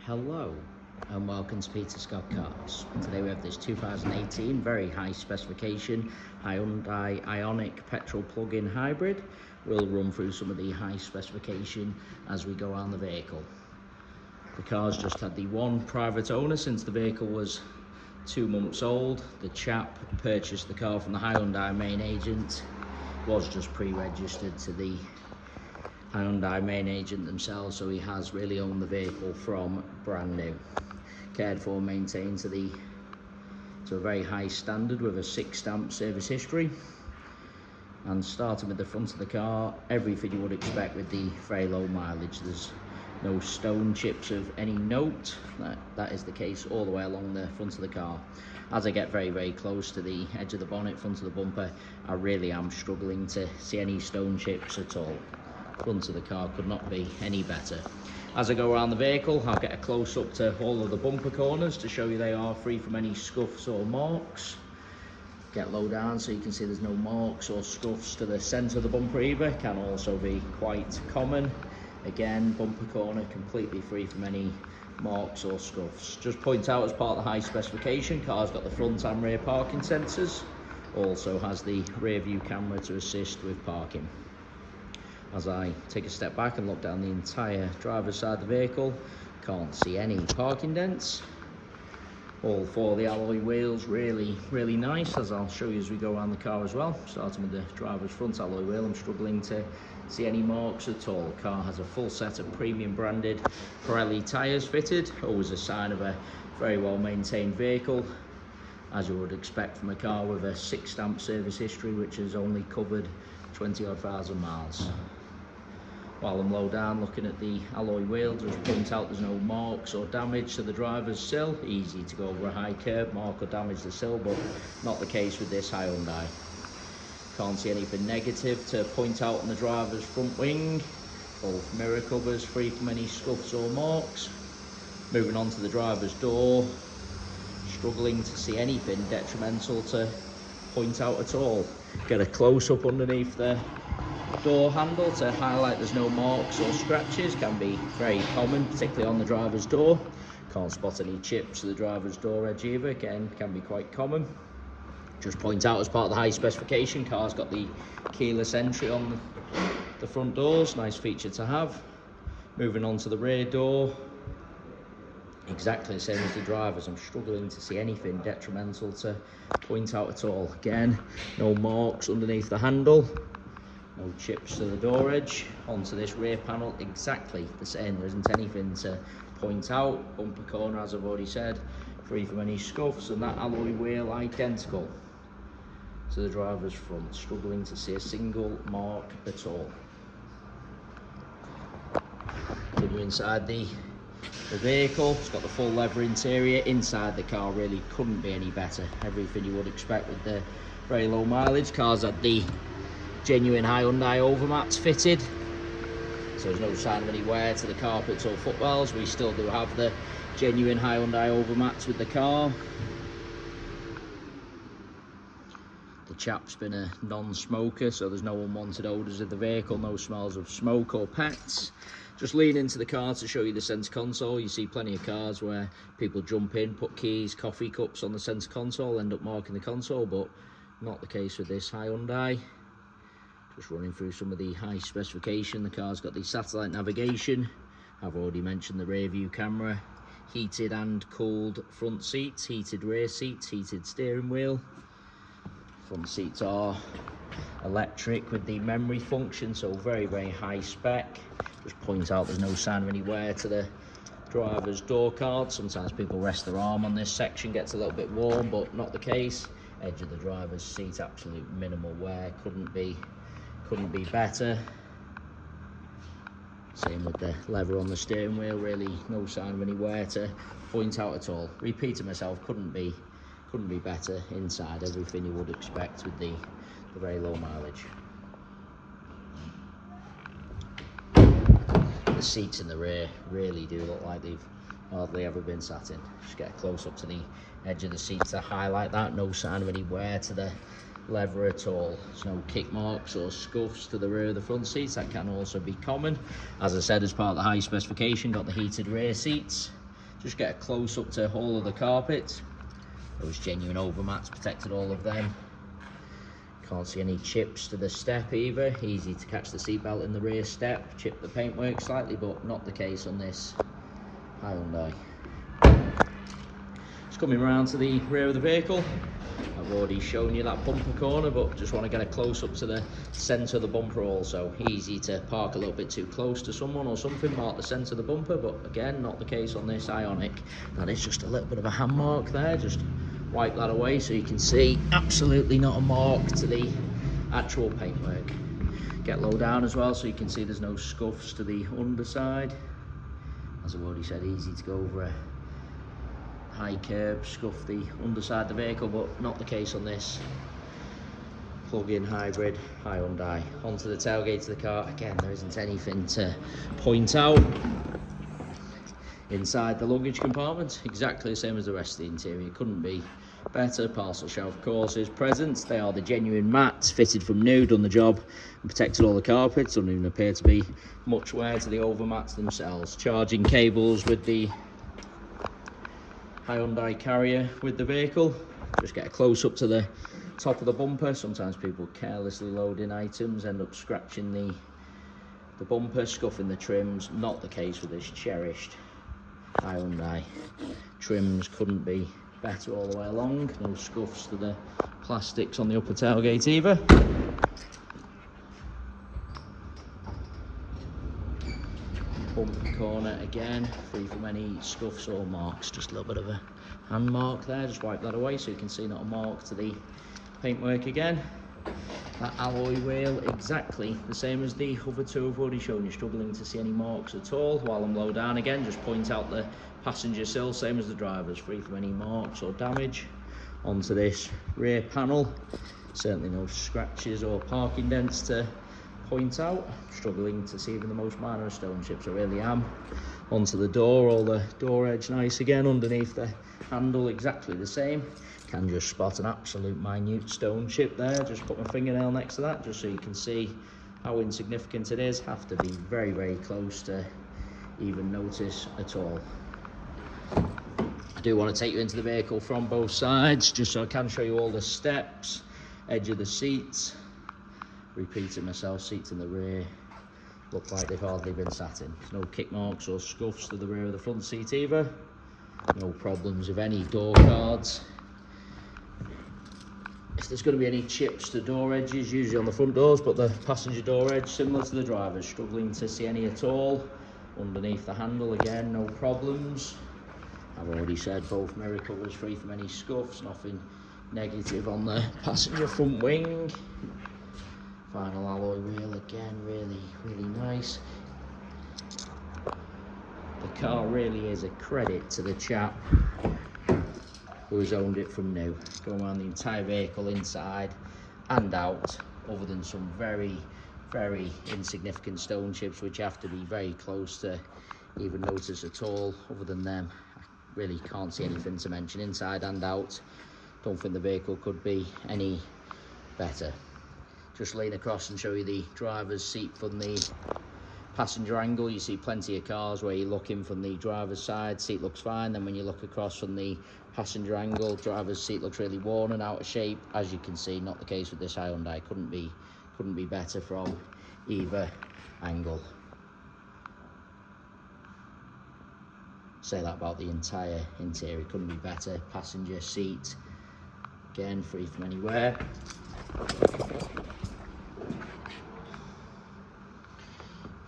Hello and welcome to Peter Scott Cars. Today we have this 2018 very high specification Hyundai Ioniq petrol plug-in hybrid. We'll run through some of the high specification as we go around the vehicle. The car's just had the one private owner since the vehicle was 2 months old. The chap purchased the car from the Hyundai main agent, was just pre-registered to the Hyundai main agent themselves, so he has really owned the vehicle from brand new. Cared for, maintained to a very high standard with a 6-stamp service history. And starting with the front of the car, everything you would expect with the very low mileage. There's no stone chips of any note. That is the case all the way along the front of the car. As I get very close to the edge of the bonnet, front of the bumper, I really am struggling to see any stone chips at all. Front of the car could not be any better. As I go around the vehicle, I'll get a close-up to all of the bumper corners to show you they are free from any scuffs or marks. Get low down so you can see there's no marks or scuffs to the centre of the bumper either. Can also be quite common. Again, bumper corner completely free from any marks or scuffs. Just point out, as part of the high specification, car's got the front and rear parking sensors. Also has the rear view camera to assist with parking. As I take a step back and look down the entire driver's side of the vehicle, can't see any parking dents. All four of the alloy wheels really nice, as I'll show you as we go around the car as well. Starting with the driver's front alloy wheel, I'm struggling to see any marks at all. The car has a full set of premium branded Petrol tyres fitted, always a sign of a very well maintained vehicle, as you would expect from a car with a 6-stamp service history which has only covered 20-odd thousand miles. While I'm low down looking at the alloy wheel, just point out there's no marks or damage to the driver's sill. Easy to go over a high curb, mark or damage the sill, but not the case with this Hyundai. Can't see anything negative to point out on the driver's front wing. Both mirror covers free from any scuffs or marks. Moving on to the driver's door, struggling to see anything detrimental to point out at all. Get a close-up underneath the door handle to highlight there's no marks or scratches. Can be very common, particularly on the driver's door. Can't spot any chips to the driver's door edge either. Again, can be quite common. Just point out, as part of the high specification, car's got the keyless entry on the front doors. Nice feature to have. Moving on to the rear door, exactly the same as the driver's. I'm struggling to see anything detrimental to point out at all. Again, no marks underneath the handle, no chips to the door edge. Onto this rear panel, exactly the same. There isn't anything to point out. Bumper corner, as I've already said, free from any scuffs, and that alloy wheel identical to the driver's front. Struggling to see a single mark at all. Continue inside the vehicle. It's got the full leather interior. Inside the car really couldn't be any better. Everything you would expect with the very low mileage. Car's had the genuine Hyundai overmats fitted, so there's no sign of any wear to the carpets or footwells. We still do have the genuine Hyundai overmats with the car. The chap's been a non-smoker, so there's no unwanted odours of the vehicle, no smells of smoke or pets. Just lean into the car to show you the centre console. You see plenty of cars where people jump in, put keys, coffee cups on the centre console, end up marking the console, but not the case with this Hyundai. Just running through some of the high specification. The car's got the satellite navigation. I've already mentioned the rear view camera. Heated and cooled front seats, heated rear seats, heated steering wheel. Front seats are electric with the memory function, so very high spec. Just point out there's no sign of any wear to the driver's door card. Sometimes people rest their arm on this section, gets a little bit warm, but not the case. Edge of the driver's seat, absolute minimal wear, couldn't be better. Same with the leather on the steering wheel, really no sign of any wear to point out at all. Repeating myself, couldn't be better inside. Everything you would expect with the very low mileage. The seats in the rear really do look like they've hardly ever been sat in. Just get a close up to the edge of the seat to highlight that. No sign of any wear to the leather at all. There's no kick marks or scuffs to the rear of the front seats. That can also be common. As I said, as part of the high specification, got the heated rear seats. Just get a close up to all of the carpets. Those genuine overmats protected all of them. Can't see any chips to the step either. Easy to catch the seatbelt in the rear step, chip the paintwork slightly, but not the case on this Hyundai. Just coming around to the rear of the vehicle. I've already shown you that bumper corner, but just want to get a close up to the centre of the bumper also. Easy to park a little bit too close to someone or something, mark the centre of the bumper, but again, not the case on this Ioniq. That is just a little bit of a hand mark there, just wipe that away so you can see absolutely not a mark to the actual paintwork. Get low down as well so you can see there's no scuffs to the underside. As I've already said, easy to go over a high curb, scuff the underside of the vehicle, but not the case on this plug-in hybrid Hyundai. Onto the tailgate of the car, again there isn't anything to point out. Inside the luggage compartment, exactly the same as the rest of the interior, couldn't be better. Parcel shelf of course is present. They are the genuine mats, fitted from new, done the job and protected all the carpets. Doesn't even appear to be much wear to the overmats themselves. Charging cables with the Hyundai carrier with the vehicle. Just get a close up to the top of the bumper. Sometimes people carelessly load in items, end up scratching the bumper, scuffing the trims. Not the case with this cherished Hyundai. Trims couldn't be better all the way along. No scuffs to the plastics on the upper tailgate either. Bumper corner again, free from any scuffs or marks. Just a little bit of a hand mark there. Just wipe that away so you can see not a mark to the paintwork again. That alloy wheel exactly the same as the other two I've already shown you. Struggling to see any marks at all. While I'm low down again, just point out the passenger sill, same as the driver's, free from any marks or damage. Onto this rear panel, certainly no scratches or parking dents to point out. Struggling to see even the most minor of stone chips, I really am. Onto the door, all the door edge nice again. Underneath the handle exactly the same. Can just spot an absolute minute stone chip there. Just put my fingernail next to that just so you can see how insignificant it is. Have to be very, very close to even notice at all. I do want to take you into the vehicle from both sides just so I can show you all the steps, edge of the seats. Repeating myself, seats in the rear look like they've hardly been sat in. There's no kick marks or scuffs to the rear of the front seat either. No problems with any door cards. If there's going to be any chips to door edges, usually on the front doors, but the passenger door edge, similar to the driver's, struggling to see any at all. Underneath the handle, again, no problems. I've already said both mirror covers free from any scuffs, nothing negative on the passenger front wing. Final alloy wheel, again, really, really nice. The car really is a credit to the chap who has owned it from new. Going around the entire vehicle inside and out, other than some very, very insignificant stone chips which have to be very close to even notice at all. Other than them, I really can't see anything to mention inside and out. Don't think the vehicle could be any better. Just lean across and show you the driver's seat from the passenger angle. You see plenty of cars where you're looking from the driver's side, seat looks fine. Then when you look across from the passenger angle, driver's seat looks really worn and out of shape. As you can see, not the case with this Hyundai. Couldn't be better from either angle. Say that about the entire interior. Couldn't be better. Passenger seat, again, free from any wear.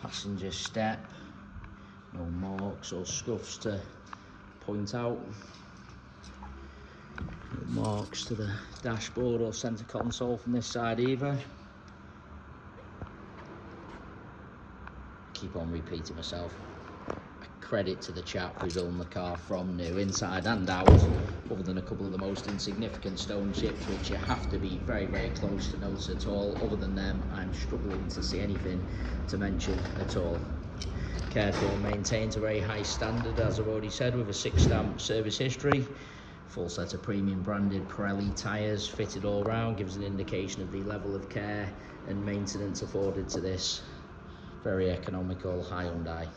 Passenger step, no marks or scuffs to point out. No marks to the dashboard or centre console from this side either. Keep on repeating myself. Credit to the chap who's owned the car from new, inside and out, other than a couple of the most insignificant stone chips which you have to be very, very close to notice at all. Other than them, I'm struggling to see anything to mention at all. Cared for and maintained to a very high standard, as I've already said, with a 6-stamp service history. Full set of premium branded Pirelli tyres fitted all round, gives an indication of the level of care and maintenance afforded to this very economical Hyundai.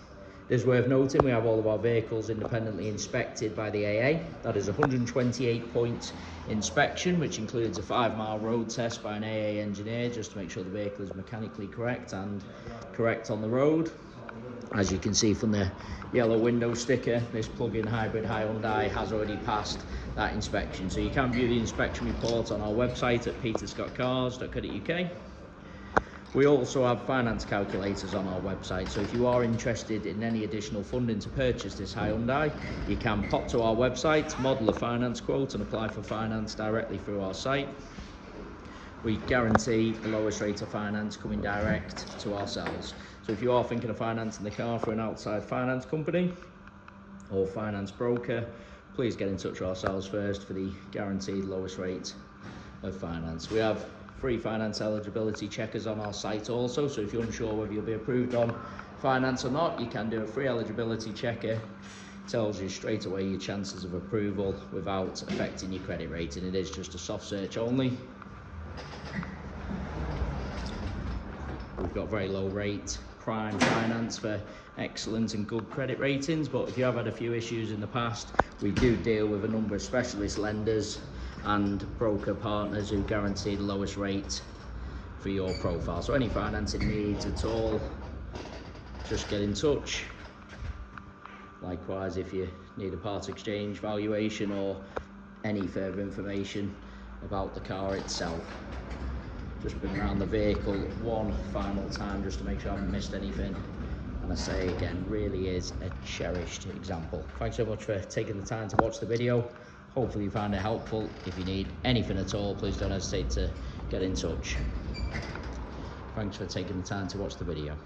It is worth noting we have all of our vehicles independently inspected by the AA. That is a 128-point inspection, which includes a 5-mile road test by an AA engineer just to make sure the vehicle is mechanically correct and correct on the road. As you can see from the yellow window sticker, this plug-in hybrid Hyundai has already passed that inspection. So you can view the inspection report on our website at peterscottcars.co.uk. We also have finance calculators on our website, so if you are interested in any additional funding to purchase this Hyundai, you can pop to our website, model a finance quote and apply for finance directly through our site. We guarantee the lowest rate of finance coming direct to ourselves. So if you are thinking of financing the car for an outside finance company or finance broker, please get in touch with ourselves first for the guaranteed lowest rate of finance. We have free finance eligibility checkers on our site also, so if you're unsure whether you'll be approved on finance or not, you can do a free eligibility checker. It tells you straight away your chances of approval without affecting your credit rating. It is just a soft search only. We've got very low rate prime finance for excellent and good credit ratings, but if you have had a few issues in the past, we do deal with a number of specialist lenders and broker partners who guarantee the lowest rate for your profile. So any financing needs at all, just get in touch. Likewise, if you need a part exchange valuation or any further information about the car itself, just bring around the vehicle one final time just to make sure I haven't missed anything. And I say again, really is a cherished example. Thanks so much for taking the time to watch the video. Hopefully you found it helpful. If you need anything at all, please don't hesitate to get in touch. Thanks for taking the time to watch the video.